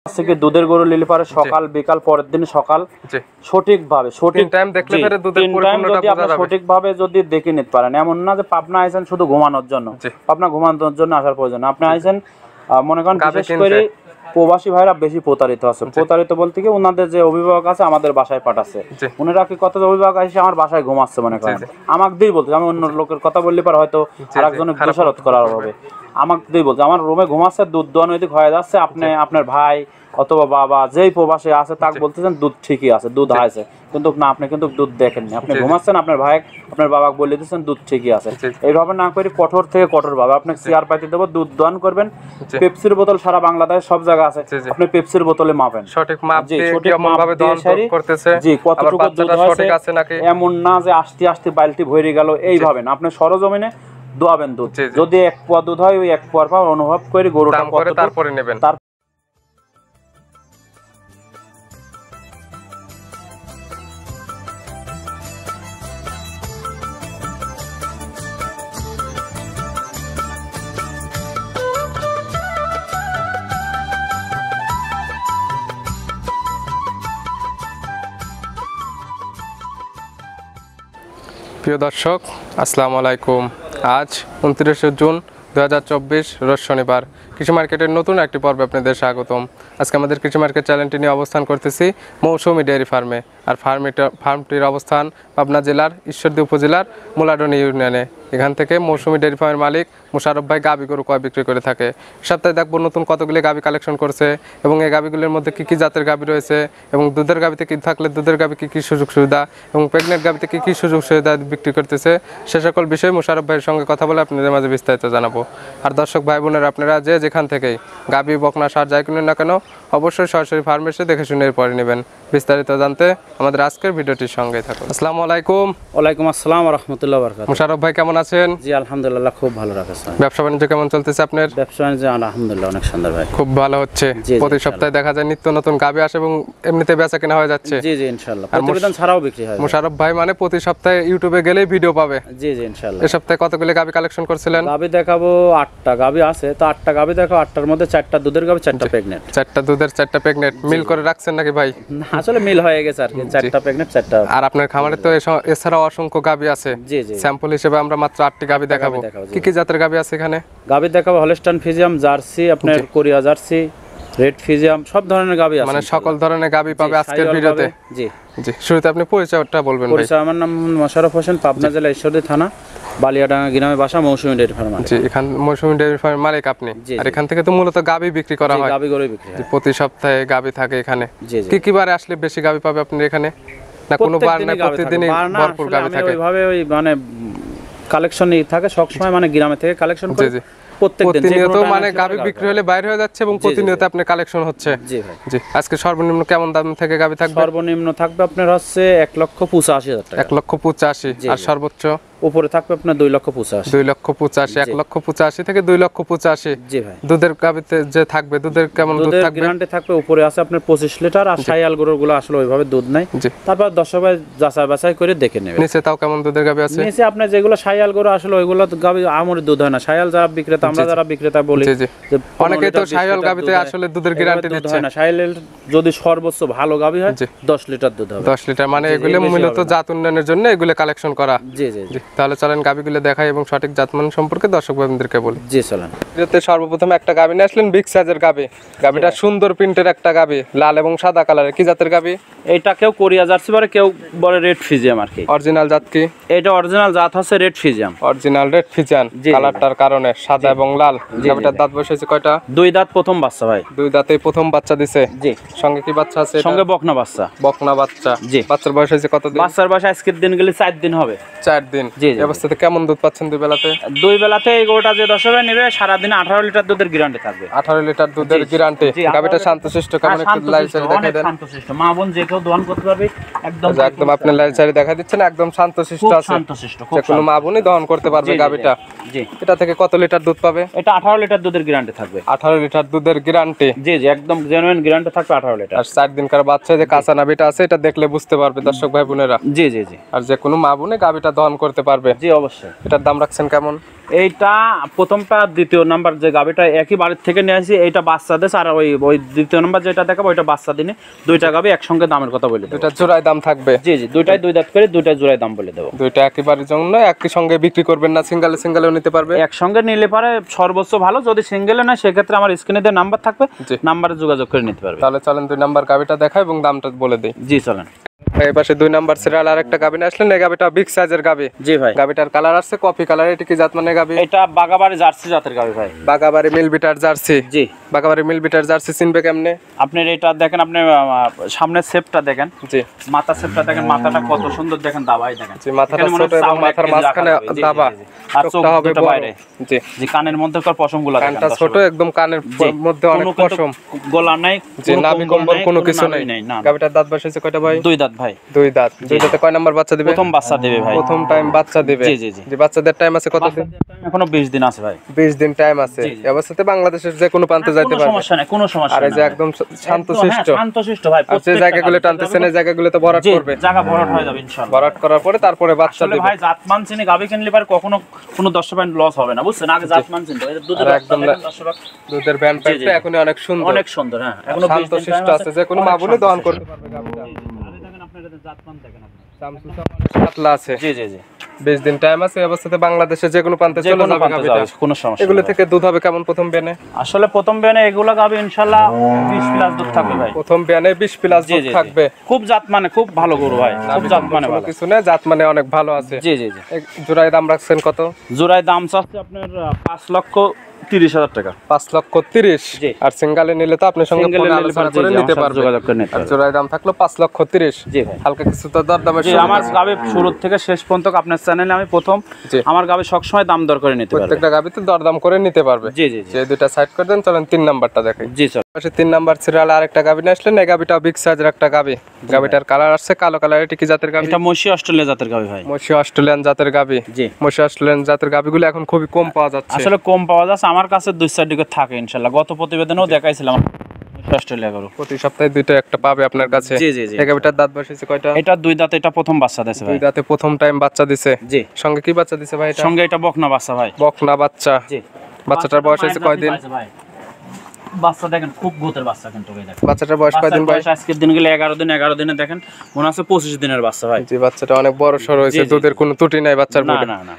থেকে দুধের গরু নিলে পারে সকাল বিকাল পরের দিন সকাল সঠিকভাবে সঠিক টাইম দেখলে পরে দুধের পরিপূর্ণতা বোঝা যাবে। সঠিকভাবে যদি দেখে নিতে পারেন, এমন না যে পাবনা আইছেন শুধু ঘুমানোর জন্য, পাবনা ঘুমানোর জন্য আসার প্রয়োজন। আপনি আইছেন মনে করেন বিশেষ করে প্রবাসী ভাইরা বেশি প্রতারিত আছে। প্রতারিত বলতে কি ওনাদের যে অভিভাবক আছে আমাদের বাসায় পাঠাচ্ছে, উনারা কি কত অভিভাবক এসে আমার বাসায় ঘুমাচ্ছে মনে করেন, আমাকে দিয়ে বলতে আমি অন্য লোকের কথা বললে পারে হয়তো আরেকজনের দোষারোপ করার হবে, আমাকে দিয়ে বলতে আমার রুমে ঘুমাচ্ছে দুধ দোয়ানো এদিক হয়ে যাচ্ছে, আপনি আপনার ভাই অথবা বাবা যেই প্রবাসে আছে তাকে বলতেছেন দুধ ঠিকই আছে দুধ আছে, কিন্তু না আপনি কিন্তু দুধ দেখেননি, আপনি ঘুমাচ্ছেন আপনার ভাই আপনার বাবাকে বলে দিচ্ছেন দুধ ঠিকই আছে। এইভাবে না করে কঠোর থেকে কঠোর ভাবে আপনাকে চেয়ার পাইতে দেবো, দুধ দোয়ান করবেন। পেপসির বোতল সারা বাংলাদেশ সব জায়গা আছে, আপনি পেপসির বোতলে মাপেন সঠিক মাপ দিয়ে সঠিক মাপ দিয়ে করতেছে জি কতটুকু দুধ আছে নাকি, এমন না যে আস্তে আস্তে বালতি ভরে গেল এইভাবে না, আপনি সরজমিনে দোয়াবেন দুধ, যদি এক পোয়া দুধ হয় ওই এক পোয়ার পর অনুভব করে গরুটা পরে তারপরে নেবেন। প্রিয় দর্শক আসসালামু আলাইকুম। আজ 29 জুন 2024 রোজ শনিবার। কৃষি মার্কেটের নতুন একটি পর্বে আপনাদের স্বাগতম। আজকে আমাদের কৃষি মার্কেট চ্যানেলটি নিয়ে অবস্থান করতেছি মৌসুমী ডেয়ারি ফার্মে। আর ফার্মটির অবস্থান পাবনা জেলার ঈশ্বরদী উপজেলার মুলাডনি ইউনিয়নে। এখান থেকে মৌসুমী ডেয়ারি ফার্মের মালিক মুশারফ ভাই গাভী গরু ক্রয় বিক্রি করে থাকে। সপ্তাহে দেখবো নতুন কতগুলি গাভী কালেকশন করছে এবং এই গাভীগুলির মধ্যে কী কী জাতের গাভী রয়েছে এবং দুধের গাভীতে কী থাকলে দুধের গাভী কী কী সুযোগ সুবিধা এবং প্রেগনেন্ট গাভীতে কী কী সুযোগ সুবিধা বিক্রি করতেছে সে সকল বিষয়ে মুশারফ ভাইয়ের সঙ্গে কথা বলে আপনাদের মাঝে বিস্তারিত জানাবো। আর দর্শক ভাই বোনেরা আপনারা যে যেখান থেকেই গাভী বকনা সার যাই কিনুন না কেন অবশ্যই সরাসরি ফার্মে এসে দেখে শুনে এরপরে নেবেন। বিস্তারিত জানতে আমাদের আজকের ভিডিওটির সঙ্গেই থাকুন। আসসালামু আলাইকুম। ওয়ালাইকুম আসসালাম ওয়া রাহমাতুল্লাহি ওয়া বারাকাতুহু। মুশারফ ভাই কেমন আছেন? জি আলহামদুলিল্লাহ খুব ভালো রাখছেন। ব্যবসা বাণিজ্য কেমন চলতেছে আপনার? ব্যবসা বাণিজ্য আলহামদুলিল্লাহ অনেক সুন্দর ভাই, খুব ভালো হচ্ছে। প্রতি সপ্তাহে দেখা যায় নিত্য নতুন গাভী আসে এবং এমনিতে বেচা কেনা হয়ে যাচ্ছে। জি জি ইনশাআল্লাহ প্রতিবেদন ছাড়াও বিক্রি হয়। মুশারফ ভাই মানে প্রতি সপ্তাহে ইউটিউবে গেলেই ভিডিও পাবে। জি জি ইনশাআল্লাহ। এই সপ্তাহে কতগুলো গাভী কালেকশন করছিলেন? গাভী দেখাবো 8টা গাভী আছে, তো 8টা গাভী দেখো, 8টার মধ্যে 4টা দুধের গাভী 4টা প্রেগন্যান্ট। 4টা দুধের 4টা প্রেগন্যান্ট মিল করে রাখছেন নাকি ভাই? আসলে মিল হয়ে গেছে আর কি, 4টা প্রেগন্যান্ট 4টা। আর আপনার খামারে তো এছাড়াও অসংখ্য গাভী আছে। জি জি স্যাম্পল হিসেবে আমরা মাত্র 8টি গাভী দেখাবো। কি কি জাতের গাভী আছে এখানে? গাভী দেখাবো হলস্টাইন ফ্রিজিয়াম, জার্সি, আপনার কোরিয়া জার্সি, রেড ফ্রিজিয়াম, সব ধরনের গাভী আছে, মানে সকল ধরনের গাভী পাবে আজকের ভিডিওতে। জি জি শুরুতে আপনি পরিচয়টা বলবেন ভাই। পরিচয় আমার নাম মোশাররফ হোসেন, পাবনা জেলা ঈশ্বরদী থানা বালিয়াডাঙ্গা গ্রামে বাসা, মৌসুমী ডেয়ারি ফার্ম। জি এখান মৌসুমী ডেয়ারি ফার্মের মালিক আপনি। আর এখান থেকে তো মূলত গাভী বিক্রি করা হয়। গাভী গরু বিক্রি হয় প্রতি সপ্তাহে গাভী থাকে এখানে। কি কি বারে আসলে বেশি গাভী পাবে আপনার এখানে? না কোনো বার না প্রতিদিনই ভরপুর গাভী থাকে? ওইভাবে ওই মানে কালেকশনই থাকে সব সময়, মানে গ্রামে থেকে কালেকশন করে প্রতিনিয়ত মানে গাভী বিক্রি হলে বাইরে হয়ে যাচ্ছে এবং প্রতিনিয়ত আপনার কালেকশন হচ্ছে। জি ভাই জি আজকে সর্বনিম্ন কেমন দাম থেকে গাভী থাকবে? সর্বনিম্ন থাকবে আপনার হচ্ছে 1,85,000 টাকা। 1,85,000 আর সর্বোচ্চ উপরে থাকবে আপনার 2,85,000। 2,85,000 1,85,000 থেকে 2,85,000। জি ভাই দুধের গাভীতে যে থাকবে দুধের কেমন দুধ থাকবে? গ্যারান্টি থাকবে উপরে আছে আপনার 25 লিটার, আর শাইয়াল গরুগুলো আসলে ওইভাবে দুধ নাই। তারপর দর্শক ভাই যাচাই বাছাই করে দেখে নেবে। নিচে তাও কেমন দুধের গাভী আছে? নিচে আপনার যেগুলো শাইয়াল গরু আসলে ওইগুলো গাভী আমরে দুধ হয় না। শাইয়াল যারা বিক্রেতা, আমরা যারা বিক্রেতা বলি যে অনেকে তো শাইয়াল গাভীতে আসলে দুধের গ্যারান্টি দিচ্ছে না। শাইয়াল যদি সর্বোচ্চ ভালো গাভী হয় 10 লিটার দুধ হবে। 10 লিটার মানে এগুলো মূলত জাত উন্নয়নের জন্য এগুলো কালেকশন করা। জি জি জি তাহলে চলেন গাভীগুলো দেখাই এবং সঠিক জাতমান সম্পর্কে দর্শক ভাইদেরকে বলি। জি চলেন। এতে সর্বপ্রথম একটা গাভী নিয়ে আসলেন, বিগ সাইজের গাভী। গাভীটা সুন্দর প্রিন্টের একটা গাভী, লাল এবং সাদা কালারের। কি জাতের গাভী? এটা কেউ কোরিয়া জার্সি বলে, কেউ বলে রেড ফ্রিজিয়াম আর কি। অরিজিনাল জাত কি? এটা অরিজিনাল জাত হচ্ছে red Friesian. Original red Friesian কালারটার কারণে সাদা এবং লাল। গাভীটার দাঁত বসেছে কয়টা? 2 দাঁত, প্রথম বাচ্চা ভাই। 2 দাঁতেই প্রথম বাচ্চা দিছে। জি সঙ্গে কি বাচ্চা আছে? সঙ্গে বকনা বাচ্চা। বকনা বাচ্চা। জি বাচ্চার বয়স হয়েছে কত দিন? বাচ্চার বয়স আজকের দিন গেলে 4 দিন হবে। 4 দিন। জি এই অবস্থাতে কেমন দুধ পাচ্ছেন দুই বেলাতে? দুই বেলাতে এই গরুটা যে 10 হবে নেবে সারা দিনে 18 লিটার দুধের গ্যারান্টি থাকবে। 18 লিটার দুধের গ্যারান্টি। গাভীটা শান্তশিষ্ট কেমন একটু লাইভ সারি দেখাই দেন। শান্তশিষ্ট মা বোন যে কেউ দহন করতে পারবে একদম। একদম আপনি লাইভ সারি দেখাই দিচ্ছেন, একদম শান্তশিষ্ট আছে। শান্তশিষ্ট যে কোনো মা বোনই দহন করতে পারবে গাভীটা। জি এটা থেকে কত লিটার দুধ পাবে? এটা 18 লিটার দুধের গ্যারান্টি থাকবে। 18 লিটার দুধের গ্যারান্টি। জি জি একদম জেনুইন গ্যারান্টি থাকবে 18 লিটার। আর 4 দিনকার বাচ্চা যে কাঁচা নাভিটা আছে এটা দেখলে বুঝতে পারবে দর্শক ভাই বোনেরা। জি জি জি আর যে কোনো মা বোনে গাভীটা দহন করতে পারবে। জি অবশ্যই। এটার দাম রাখছেন কেমন? এইটা প্রথমটা দ্বিতীয় নাম্বার যে গাবিটা একই বাড়ির থেকে নিয়ে আসি, এইটা বাচ্চা দেশ, আর ওই দ্বিতীয় নাম্বার যেটা দেখাবো ওইটা বাচ্চা দিনে। দুইটা গাবি একসঙ্গে দামের কথা বলে দেবো। দুইটা জোড়ায় দাম থাকবে? জি জি, দুইটাই দুই দাঁত করে দুইটা জোড়ায় দাম বলে দেবো। দুইটা একই বাড়ির জন্য একই সঙ্গে বিক্রি করবেন না, সিঙ্গেলেও নিতে পারবে? একসঙ্গে নিলে পারে সর্বোচ্চ ভালো, যদি সিঙ্গেলে না সেক্ষেত্রে আমার স্ক্রিনে দিয়ে নাম্বার থাকবে, নাম্বারে যোগাযোগ করে নিতে পারবে। তাহলে চলেন 2 নাম্বার গাবিটা দেখাই এবং দামটা বলে দিই। জি চলেন। এই পাশে 2 নাম্বার সিরিয়াল আরেকটা গাবি নিয়ে আসলেন। এই গাবিটা বিগ সাইজের গাবি। জি ভাই। গাবিটার কালার আছে কফি কালার। এটা কি জাত মানে গাবি? এটা বাগাবাড়ি জার্সি জাতের গাবি ভাই। বাগাবাড়ি মিল বিটার জার্সি। জি। বাগাবাড়ি মিল বিটার জার্সি চিনবে কেমনে? আপনি এটা দেখেন, আপনি সামনের শেপটা দেখেন। জি। মাথা শেপটা দেখেন, মাথাটা কত সুন্দর দেখেন, দাবাই দেখেন। জি, মাথাটা ছোট এবং মাথার মাঝখানে দাবা। আর চোখটা হবে বাইরে। জি। জি, কানের মধ্যে কর পশমগুলো দেখেন। কানটা ছোট, একদম কানের মধ্যে অনেক পশম। গলা নাই, জি, নাভি কম্বল কোনো কিছু নাই। গাবিটার দাঁত বয়স কয়টা ভাই? 2 দাঁত ভাই। 2 দাঁত। 2 দাঁতে কয় নাম্বার বাচ্চা দিবে? প্রথম বাচ্চা দেবে ভাই। প্রথম টাইম বাচ্চা দিবে। জি জি জি। যে বাচ্চাদের টাইম আছে কত দিন? এখনো 20 দিন আছে ভাই। 20 দিন টাইম আছে। এই অবস্থাতে বাংলাদেশের যে কোনো প্রান্তে যাইতে পারবে। কোনো সমস্যা নাই, কোনো সমস্যা নাই। আর এই যে একদম শান্তশিষ্ট। শান্তশিষ্ট ভাই। আর যে জায়গাগুলো টানতেছেন এই জায়গাগুলো তো ভরাট করবে। জায়গা ভরাট হয়ে যাবে ইনশাআল্লাহ। ভরাট করার পরে তারপরে বাচ্চা দিবে। ভাই জাতমান চিনি গাবি কিনলে পারে কখনো কোনো 10% লস হবে না, বুঝছেন? আগে জাতমান চিনতে হয়। দুধের একদম দুধের ব্যান্ড পাইপটা এখনি অনেক সুন্দর। অনেক সুন্দর। হ্যাঁ, এখনো শান্তশিষ্ট আছে, যে কোনো মা বলে দহন করতে পারবে গাবিটা। আরে দেখেন আপনারা জাতমান দেখেন আপনি। সামসুসা পাতলা আছে। জি জি জি। 20 দিন টাইম আছে। এই অবস্থাতে বাংলাদেশে যে কোনো প্রান্তে চলে যাবে গাবিটা। কোনো সমস্যা। এগুলো থেকে দুধ হবে কেমন প্রথম বেনে? আসলে প্রথম বেনে এগুলা গাবি ইনশাআল্লাহ 20 প্লাস দুধ থাকবে ভাই। প্রথম বেনে 20 প্লাস দুধ থাকবে। খুব জাত মানে খুব ভালো গরু ভাই। খুব জাত মানে ভালো কিছু না, জাত মানে অনেক ভালো আছে। জি জি জি। জোড়ায় দাম রাখছেন কত? জোড়ায় দাম চাচ্ছে আপনার 5,30,000 টাকা। 5,30,000। জি। আর সিঙ্গেলে নিলে তো আপনি সঙ্গে ফোনে আলোচনা করে নিতে পারবেন। যোগাযোগ করে নিতে আর পারবেন। জোড়ায় দাম থাকলো 5,30,000। জি ভাই। হালকা কিছু তো দরদামের জি, আমার গাবে শুরু থেকে শেষ পর্যন্ত আপনার চ্যানেলে আমি প্রথম, আমার গাবে সবসময় দাম দর করে নিতে পারবে। প্রত্যেকটা গাবিতে দরদাম করে নিতে পারবে। জি জি জি। যে দুইটা সাইড করে দেন, চলেন 3 নাম্বারটা দেখাই। জি স্যার। পাশে 3 নাম্বার সিরিয়াল আরেকটা গাবি নিয়ে আসলেন। এই গাবিটা বিগ সাইজের একটা গাবি। গাবিটার কালার আছে কালো কালার। এটা কি জাতের গাবি? এটা মশি অস্ট্রেলিয়া জাতের গাবি ভাই। মশি অস্ট্রেলিয়ান জাতের গাবি। জি। মশি অস্ট্রেলিয়ান জাতের গাবিগুলো এখন খুবই কম পাওয়া যাচ্ছে। আসলে কম পাওয়া যাচ্ছে, আমার কাছে 2-4 দিকে থাকে ইনশাআল্লাহ। গত প্রতিবেদনেও দেখাইছিলাম অস্ট্রেলিয়া গরু। প্রতি সপ্তাহে দুইটা একটা পাবে আপনার কাছে। জি জি জি। এই গাবিটার দাঁত বয়সে কয়টা? এটা 2 দাঁত। এটা প্রথম বাচ্চা দিয়েছে ভাই। 2 দাঁতে প্রথম টাইম বাচ্চা দিছে। জি। সঙ্গে কি বাচ্চা দিছে ভাই? এটা সঙ্গে এটা বকনা বাচ্চা ভাই। বকনা বাচ্চা। জি। বাচ্চাটার বয়স হয়েছে কয়দিন? বাচ্চা দেখেন খুব গোতের বাচ্চা কিন্তু ভাই। দেখেন বাচ্চাটার বয়স কয়দিন ভাই? আজকের দিন গেলে 11 দিন। 11 দিনে দেখেন মনে আছে 25 দিনের বাচ্চা ভাই। জি, বাচ্চাটা অনেক বড় সরো হয়েছে। দুধের কোনো ত্রুটি নাই বাচ্চার না মধ্যে। না না।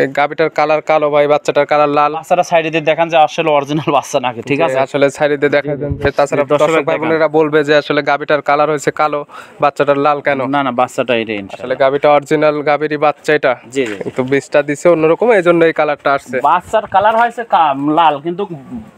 এই গাবিটার কালার কালো ভাই, বাচ্চাটার কালার লাল। বাচ্চাটা সাইডে দিয়ে দেখেন যে আসলে অরিজিনাল বাচ্চা নাকি, ঠিক আছে? আসলে সাইডে দেখা দেন। তাছাড়া দর্শক ভাই বোনেরা বলবে যে আসলে গাবিটার কালার হয়েছে কালো, বাচ্চাটার লাল কেন? না না, বাচ্চাটা এটাই ইনশাআল্লাহ। আসলে গাবিটা অরিজিনাল গাবিরই বাচ্চা এটা। জি জি। কিন্তু বীজটা দিছে অন্যরকম, এইজন্য এই কালারটা আসছে। বাচ্চার কালার হয়েছে লাল, কিন্তু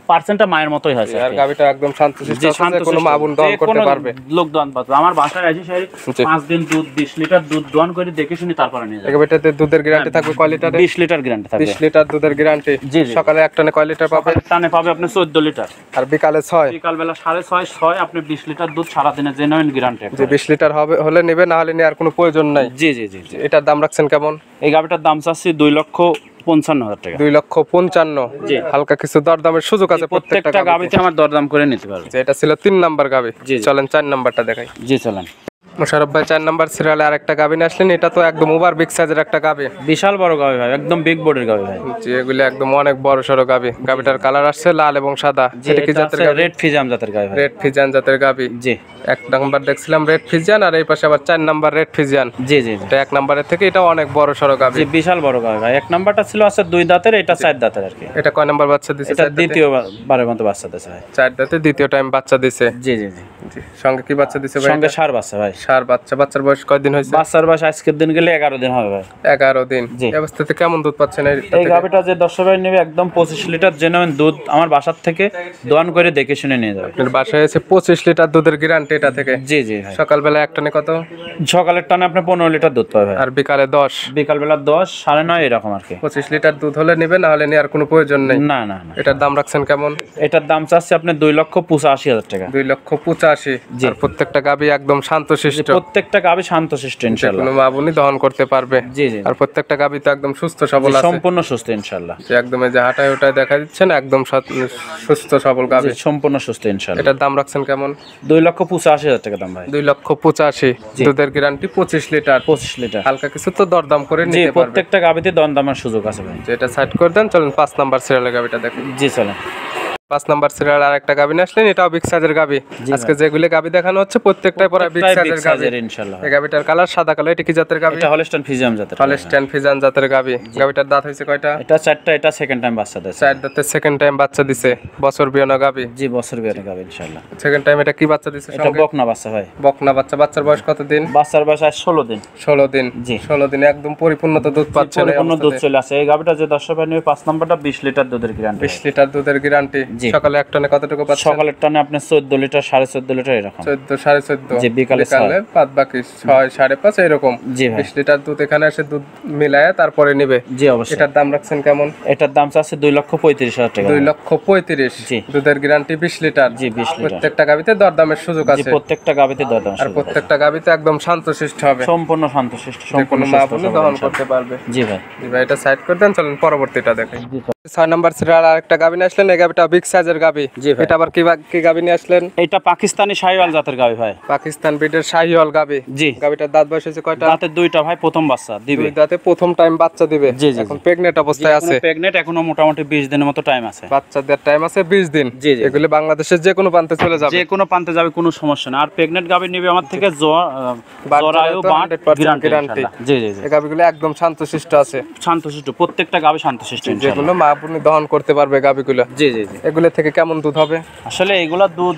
পার্সেন্টটা মায়ের মতোই হয়েছে। আর গাবিটা একদম শান্তশিষ্ট আছে, কোনো মা বোন দহন করতে পারবে। লোক দহন পাবে। আমার বাসায় আছে সেই 5 দিন দুধ 20 লিটার দুধ দহন করে দেখে শুনি তারপরে নিয়ে যাবে। গাবিটাতে দুধের গ্যারান্টি থাকবে কয় লিটারে? 20 লিটার গ্যারান্টি থাকবে। 20 লিটার দুধের গ্যারান্টি। জি জি। সকালে এক টানে কয় লিটার পাবে? টানে পাবে আপনি 14 লিটার। আর বিকালে 6। বিকাল বেলা 6:30 6 আপনি 20 লিটার দুধ সারা দিনে জেনুইন গ্যারান্টি। যে 20 লিটার হবে হলে নেবে, না হলে নেওয়ার কোনো প্রয়োজন নাই। জি জি জি জি। এটার দাম রাখছেন কেমন? এই গাবিটার দাম চাচ্ছি 2,55,000 টাকা। 2,55,000। জি। হালকা কিছু দরদামের সুযোগ আছে প্রত্যেকটা গাবিতে আমার দরদাম করে নিতে পারবে। এটা ছিল 3 নাম্বার গাবি। জি। চলেন 4 নাম্বারটা দেখাই। জি চলেন। মোশাররফ ভাই 4 নাম্বার সিরিয়ালে আরেকটা গাবি নিয়ে আসলেন। এটা তো একদম ওভার বিগ সাইজের একটা গাবি। বিশাল বড় গাবি ভাই, একদম বিগ বডির গাবি ভাই। জি, এগুলো একদম অনেক বড় সরো গাবি। গাবিটার কালার আসছে লাল এবং সাদা। এটা কি জাতের গাবি? রেড ফিজাম জাতের গাবি ভাই। রেড ফিজিয়ান জাতের গাবি। জি। 1 নাম্বার দেখছিলাম রেড ফিজিয়ান, আর এই পাশে আবার 4 নাম্বার রেড ফিজিয়ান। জি জি জি। এটা 1 নাম্বারের থেকে এটা অনেক বড় সরো গাবি। জি, বিশাল বড় গাবি ভাই। 1 নাম্বারটা ছিল আছে 2 দাঁতের, এটা 4 দাঁতের আর কি। এটা কয় নাম্বার বাচ্চা দিছে? এটা দ্বিতীয় বারের মতো বাচ্চা দিছে ভাই। 4 দাঁতে দ্বিতীয় টাইম বাচ্চা দিছে। জি জি জি। জি। সঙ্গে কি বাচ্চা দিছে ভাই? সঙ্গে সার বাচ্চা ভাই। সার বাচ্চা। বাচ্চার বয়স কয়দিন হয়েছে? বাচ্চার বয়স আজকের দিন গেলে 11 দিন হবে ভাই। 11 দিন। জি। এই অবস্থাতে কেমন দুধ পাচ্ছেন? এই গাবিটা যে দর্শক ভাই নেবে একদম 25 লিটার জেনুইন দুধ আমার বাসার থেকে দোয়ান করে দেখে শুনে নিয়ে যাবে। আপনার বাসায় আছে 25 লিটার দুধের গ্যারান্টি এটা থেকে। জি জি ভাই। সকালবেলা এক টানে কত? সকালের টানে আপনি 15 লিটার দুধ পাবে আর বিকালে 10। বিকাল বেলা 10 9:30 এরকম আর কি। 25 লিটার দুধ হলে নেবেন, না হলে নেওয়ার কোনো প্রয়োজন নেই। না না না। এটার দাম রাখছেন কেমন? এটার দাম চাচ্ছে আপনি 2,85,000 টাকা। 2,85,000। 85 আর প্রত্যেকটা গাবি একদম শান্তশিষ্ট, প্রত্যেকটা গাবি শান্তশিষ্ট ইনশাআল্লাহ, কোনো মা বোনই দহন করতে পারবে। জি জি, আর প্রত্যেকটা গাবি তো একদম সুস্থ সবল আছে, সম্পূর্ণ সুস্থ ইনশাআল্লাহ, যে একদম এই যে হাঁটায় ওটায় দেখা দিচ্ছে না, একদম সুস্থ সবল গাবি, সম্পূর্ণ সুস্থ ইনশাআল্লাহ। এটার দাম রাখছেন কেমন? 2,85,000 টাকা দাম ভাই। 2,85,000, দুধের গ্যারান্টি 25 লিটার। 25 লিটার, হালকা কিছু তো দরদাম করে জি নিতে পারবে। প্রত্যেকটা গাবিতে দরদামের সুযোগ আছে ভাই। যেটা সাইড করে দেন, চলুন 5 নাম্বার সিরিয়ালের গাবিটা দেখুন। জি চলেন। 5 নাম্বার সিরিয়াল আর একটা গাবি নিয়ে আসলেন, এটাও বিগ সাইজের গাবি। আজকে যেগুলো গাবি দেখানো হচ্ছে প্রত্যেকটাই পরে বিগ সাইজের গাবি ইনশাআল্লাহ। এই গাবিটার কালার সাদা কালার। এটা কি জাতের গাবি? এটা হলস্টাইন ফ্রিজিয়ান জাতের। হলস্টাইন ফ্রিজিয়ান জাতের গাবি। গাবিটার দাঁত হইছে কয়টা? এটা 4টা, এটা সেকেন্ড টাইম বাচ্চা দিছে। 4 দাঁতে সেকেন্ড টাইম বাচ্চা দিছে, বছর বিয়ানো গাবি। জি বছর বিয়ানো গাবি ইনশাআল্লাহ। সেকেন্ড টাইম এটা কি বাচ্চা দিছে? এটা বকনা বাচ্চা ভাই। বকনা বাচ্চা। বাচ্চার বয়স কত দিন? বাচ্চার বয়স 16 দিন। 16 দিন। জি 16 দিনে একদম পরিপূর্ণ তো দুধ পাচ্ছে, পরিপূর্ণ দুধ চলে আসে। এই গাবিটা যে 10 ভাই নেবে 5 নাম্বারটা 20 লিটার দুধের গ্যারান্টি। 20 লিটার দুধের গ্যারান্টি। সকালে এক টনে কতটুকু পাচ্ছে? সকালের টানে আপনি 14 লিটার 14.5 লিটার এরকম। 14 14.5। জি বিকালে 5 বাকি 6 5.5 এরকম। জি ভাই। 20 লিটার দুধ এখানে এসে দুধ মিলায় তারপরে নেবে। জি অবশ্যই। এটার দাম রাখছেন কেমন? এটার দাম আছে 2,35,000 টাকা। 2,35,000। জি। দুধের গ্যারান্টি 20 লিটার। জি 20 লিটার। প্রত্যেকটা গাবিতে দরদামের সুযোগ জি আছে। প্রত্যেকটা গাবিতে দরদাম আর প্রত্যেকটা গাবিতে একদম শান্তশিষ্ট হবে, সম্পূর্ণ শান্তশিষ্ট, সম্পূর্ণ মা বোনই দহন করতে পারবে। জি ভাই। জি ভাই, এটা সাইড করে দেন, চলুন পরবর্তীটা দেখাই। জি 6 নাম্বার সিরিয়াল আরেকটা গাবি নিয়ে আসলেন। এই গাবিটা বিগ সাইজের গাবি। জি ভাই। এটা আবার কি গাবি নিয়ে আসলেন? এটা পাকিস্তানি শাহিওয়াল জাতের গাবি ভাই। পাকিস্তান ব্রিডের শাহিওয়াল গাবি। জি। গাবিটার দাঁত বয়স হয়েছে কয়টা? দাঁতে 2টা ভাই, প্রথম বাচ্চা দিবে। 2 দাঁতে প্রথম টাইম বাচ্চা দিবে। জি জি। এখন প্রেগন্যান্ট অবস্থায় আছে। প্রেগন্যান্ট, এখনো মোটামুটি 20 দিনের মতো টাইম আছে। বাচ্চা দেওয়ার টাইম আছে 20 দিন। জি জি। এগুলো বাংলাদেশের যে কোনো প্রান্তে চলে যাবে, যে কোনো প্রান্তে যাবে, কোনো সমস্যা না। আর প্রেগন্যান্ট গাবি নিবে আমার থেকে জরায়ু বাট 100% গ্যারান্টি। জি জি জি। এই গাবিগুলো একদম শান্তশিষ্ট আছে, শান্তশিষ্ট, প্রত্যেকটা গাবি শান্তশিষ্ট ইনশাআল্লাহ। যেগুলো মা আপনি দহন করতে পারবে গাবিগুলো। জি জি জি। এগুলো থেকে কেমন দুধ হবে? আসলে এগুলা দুধ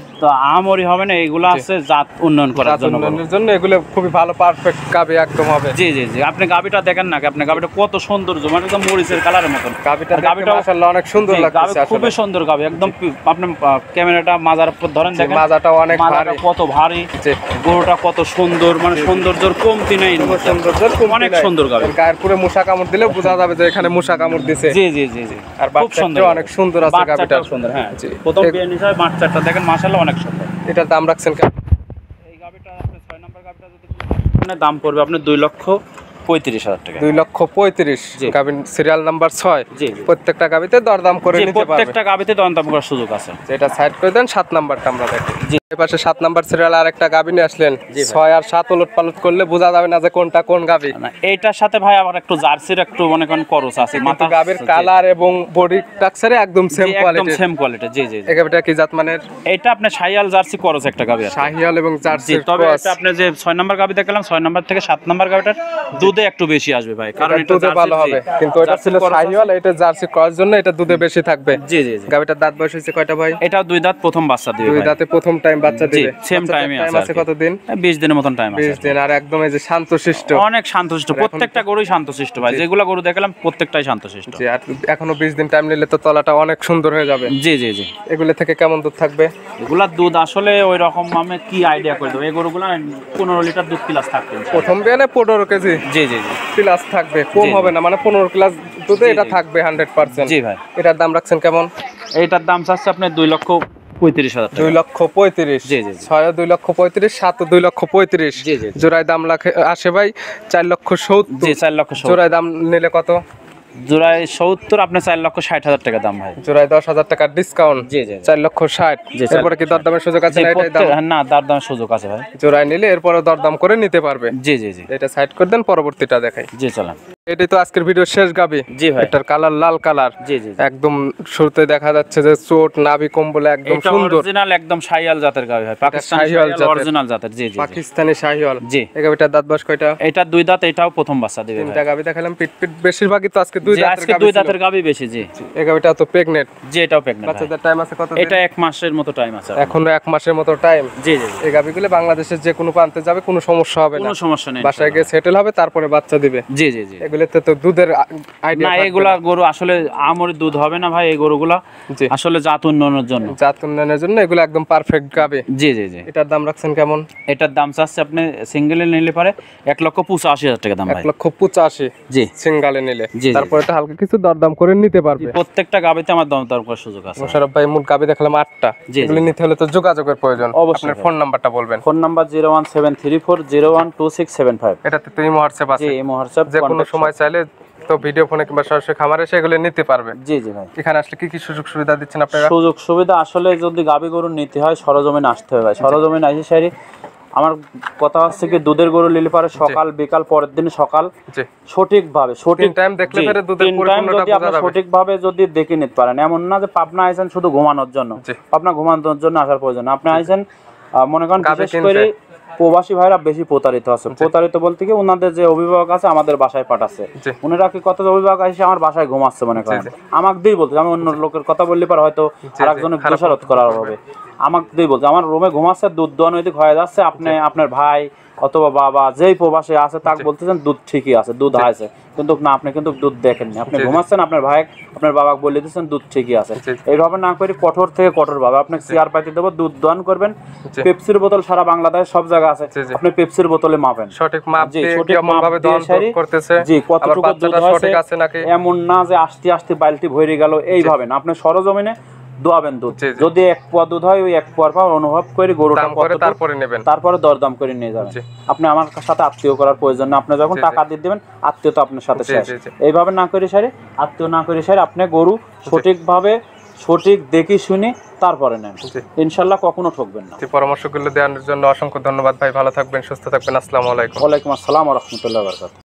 আমরি হবে না, এগুলা আছে জাত উন্নয়ন করার জন্য। উন্নয়নের জন্য এগুলো খুবই ভালো পারফেক্ট গাবি একদম হবে। জি জি জি। আপনি গাবিটা দেখেন না, আপনি গাবিটা কত সুন্দর, মানে একদম মরিচের কালারের মতন। গাবিটা মাশাআল্লাহ অনেক সুন্দর লাগছে, খুবই সুন্দর গাবি একদম। আপনি ক্যামেরাটা মাজার উপর ধরেন, দেখেন মাজাটা অনেক ভারী, কত ভারী, গরুটা কত সুন্দর, মানে সৌন্দর্যের কমতি নাই, অনেক সুন্দর গাবি। গায়ের পুরো মুসা কামড় দিলে বোঝা যাবে যে এখানে মুসা কামড় দিছে। জি জি জি জি। আর বাচ্চাটা অনেক সুন্দর আছে, গাবিটা সুন্দর। হ্যাঁ প্রথম বিয়ে নিছে বাচ্চাটা দেখেন মাশাআল্লাহ অনেক সুন্দর। এটার দাম রাখছেন কেমন? এই গাবিটা আপনি 6 নাম্বার গাবিটা যদি দাম পড়বে আপনি 2,35,000 টাকা। 2,35,000। গাবিন সিরিয়াল নাম্বার 6। জি। প্রত্যেকটা গাবিতে দরদাম করে নিতে পারবে। প্রত্যেকটা গাবিতে দরদাম করার সুযোগ আছে। এটা সাইড করে দেন, 7 নাম্বারটা আমরা দেখি। জি। এই পাশে 7 নাম্বার সিরিয়াল আরেকটা গাবি নিয়ে আসলেন। 6 আর 7 উলটপালট করলে বোঝা যাবে না যে কোনটা কোন গাবি। না এইটার সাথে ভাই আবার একটু জার্সির একটু মনে করেন করস আছে, মাথা গাবির কালার এবং বডি স্ট্রাকচারে একদম সেম কোয়ালিটি, একদম সেম কোয়ালিটি। জি জি। এই গাবিটা কি জাত মানের? এটা আপনি শাহিয়াল জার্সি করস একটা গাবি আছে। শাহিয়াল এবং জার্সি। তবে এটা আপনি যে 6 নাম্বার গাবি দেখালাম, 6 নাম্বার থেকে 7 নাম্বার গাবিটার দুধে একটু বেশি আসবে ভাই, কারণ এটা দুধে ভালো হবে। কিন্তু এটা ছিল শাহিয়াল, এটা জার্সি ক্রস জন্য এটা দুধে বেশি থাকবে। জি জি জি। গাবিটার দাঁত বয়স হয়েছে কয়টা ভাই? এটা 2 দাঁত, প্রথম বাচ্চা দিবে। 2 দাঁতে প্রথম টাইম বাচ্চা দিবে। সেম টাইমে আছে। কত দিন? 20 দিনের মতন টাইম আছে। 20 দিন। আর একদম এই যে শান্তশিষ্ট, অনেক শান্তশিষ্ট, প্রত্যেকটা গরুই শান্তশিষ্ট ভাই। যেগুলা গরু দেখালাম প্রত্যেকটাই শান্তশিষ্ট। জি। আর এখনো 20 দিন টাইম নিলে তো তলাটা অনেক সুন্দর হয়ে যাবে। জি জি জি। এগুলো থেকে কেমন দুধ থাকবে? এগুলা দুধ আসলে ওই রকম আমি কি আইডিয়া করে দেবো, এই গরুগুলা 15 লিটার দুধ প্লাস থাকবে প্রথম বিয়ানে 15 কেজি জি জি জি প্লাস থাকবে, কম হবে না, মানে 15 প্লাস দুধে এটা থাকবে 100%। জি ভাই। এটার দাম রাখছেন কেমন? এইটার দাম চাচ্ছে আপনি 2,35,000 টাকা। 2,35,000। জি জি। 6 2,35,000, 7 2,35,000। জি জি। জোড়ায় দাম আসে ভাই 4,70,000। জি 4,70,000। জোড়ায় দাম নিলে কত? জোড়ায় 70, আপনি 4,60,000 টাকা দাম ভাই। জোড়ায় 10,000 টাকার ডিসকাউন্ট। জি জি। 4,60,000। জি, এরপরে কি দরদামের সুযোগ আছে না? এটাই দাম? না, দরদামের সুযোগ আছে ভাই। জোড়ায় নিলে এরপরে দরদাম করে নিতে পারবে। জি জি জি। এটা সাইড করে দেন, পরবর্তীটা দেখাই। জি চলেন। এটাই তো আজকের ভিডিওর শেষ গাবি। জি ভাই। এটার কালার লাল কালার। জি জি। একদম শুরুতে দেখা যাচ্ছে যে চোট নাভি কম্বলে একদম সুন্দর, অরিজিনাল একদম শাহিয়াল জাতের গাবি ভাই। পাকিস্তানি শাহিওয়াল শাহিয়াল জাতের। অরিজিনাল জাতের। জি জি। পাকিস্তানি শাহিওয়াল। জি। এই গাবিটার দাঁত বয়স কয়টা? এটা 2 দাঁত, এটাও প্রথম বাচ্চা দিবে ভাই। তিনটা গাবি দেখালাম, পিট বেশিরভাগই তো আজকে 2 জি, দাঁতের আজকে গাবি 2 ছিল। দাঁতের গাবি বেশি। জি। এই গাবিটা তো প্রেগন্যান্ট। জি এটাও প্রেগন্যান্ট। বাচ্চাদের টাইম আছে কত? এটা 1 মাসের মতো টাইম আছে। এখনো 1 মাসের মতো টাইম। জি জি। এই গাবিগুলো বাংলাদেশের যে কোনো প্রান্তে যাবে, কোনো সমস্যা হবে না। কোনো সমস্যা নেই। বাসায় গিয়ে সেটেল হবে, তারপরে বাচ্চা দিবে। জি জি জি। এগুলোতে তো দুধের আইডিয়া না, এগুলা গরু আসলে আমরি দুধ হবে না ভাই। এই গরুগুলা জি আসলে জাত উন্নয়নের জন্য, জাত উন্নয়নের জন্য এগুলো একদম পারফেক্ট গাবে। জি জি জি। এটার দাম রাখছেন কেমন? এটার দাম চাচ্ছে আপনি সিঙ্গেলে নিলে পারে 1,85,000 টাকা দাম ভাই। 1,85,000 জি সিঙ্গালে নিলে, জি। তারপরে তো হালকা কিছু দরদাম করে নিতে পারবে। প্রত্যেকটা গাবিতে আমার দাম দর করার সুযোগ আছে। মোশাররফ ভাই মোট গাবি দেখলাম 8টা, জি, এগুলো নিতে হলে তো যোগাযোগের প্রয়োজন। অবশ্যই। আপনার ফোন নাম্বারটা বলবেন। Phone number 01734012675। এটাতে তো ইমো হোয়াটসঅ্যাপ আছে, জি এই হোয়াটসঅ্যাপ যে কোনো সময় চাইলে তো ভিডিও ফোনে কিংবা সরাসরি খামারে এসে এগুলো নিতে পারবে। জি জি ভাই। এখানে আসলে কি কি সুযোগ সুবিধা দিচ্ছেন আপনারা? সুযোগ সুবিধা আসলে যদি গাবি গরু নিতে হয় সরজমিনে আসতে হবে ভাই। সরজমিনে আসি সারি আমার কথা হচ্ছে কি, দুধের গরু নিলে পারে সকাল বিকাল পরের দিন সকাল জি সঠিকভাবে তিন টাইম দেখলে পরে দুধের পরিপূর্ণতা যদি আপনি বোঝা যাবে। সঠিকভাবে যদি দেখে নিতে পারেন, এমন না যে পাবনা আইছেন শুধু ঘুমানোর জন্য। জি। পাবনা ঘুমানোর জন্য আসার প্রয়োজন না। আপনি আইছেন মনে করেন গাভী বিশেষ করে প্রবাসী ভাইরা বেশি প্রতারিত আছে। প্রতারিত বলতে কি, ওনাদের যে অভিভাবক আছে আমাদের বাসায় পাঠাচ্ছে, জি। ওনারা কি কত অভিভাবক এসে আমার বাসায় ঘুমাচ্ছে মনে করেন, আমাকে দিয়ে বলতে, আমি অন্য লোকের কথা বললে পারে হয়তো আরেকজনের দোষারোপ করা হবে, আমাকে দিয়ে বলতে আমার রুমে ঘুমাচ্ছে, দুধ দোয়ানো এদিক হয়ে যাচ্ছে, আপনি আপনার ভাই অথবা বাবা যেই প্রবাসে আছে তাকে বলতেছেন দুধ ঠিকই আছে, দুধ আছে, কিন্তু না আপনি কিন্তু দুধ দেখেননি, আপনি ঘুমাচ্ছেন, আপনার ভাই আপনার বাবাকে বলে দিচ্ছেন দুধ ঠিকই আছে। এইভাবে না করে কঠোর থেকে কঠোর ভাবে আপনাকে চেয়ার পাইতে দেবো, দুধ দোয়ান করবেন। পেপসির বোতল সারা বাংলাদেশ সব জায়গা আছে, আপনি পেপসির বোতলে মাপেন, সঠিক মাপ জি দিয়ে সঠিক কেমন মাপ ভাবে দিয়ে দহন সারি করতেছে, জি কতটুকু দুধ সঠিক আছে হয়েছে, নাকি এমন না যে আস্তে আস্তে বালতি ভরে গেল, এইভাবে না, আপনি সরজমিনে দোয়াবেন দুধ। যদি এক পোয়া দুধ হয় ওই এক পোয়ার পর অনুভব করে গরুটা তারপরে নেবেন, তারপরে দরদাম করে নিয়ে যাবেন। আপনি আমার সাথে আত্মীয় করার প্রয়োজন না, আপনি যখন টাকা দিয়ে দিবেন আত্মীয় তো আপনার সাথে শেষ। এইভাবে না করে সারি, আত্মীয় না করে সারি, আপনি গরু সঠিকভাবে সঠিক দেখি শুনি তারপরে নেন, ইনশাল্লাহ কখনো ঠকবেন না। পরামর্শগুলো দেওয়ার জন্য অসংখ্য ধন্যবাদ ভাই, ভালো থাকবেন, সুস্থ থাকবেন। আসসালামু আলাইকুম। ওয়ালাইকুম আসসালাম ওয়া রাহমাতুল্লাহি ওয়া বারাকাতুহু।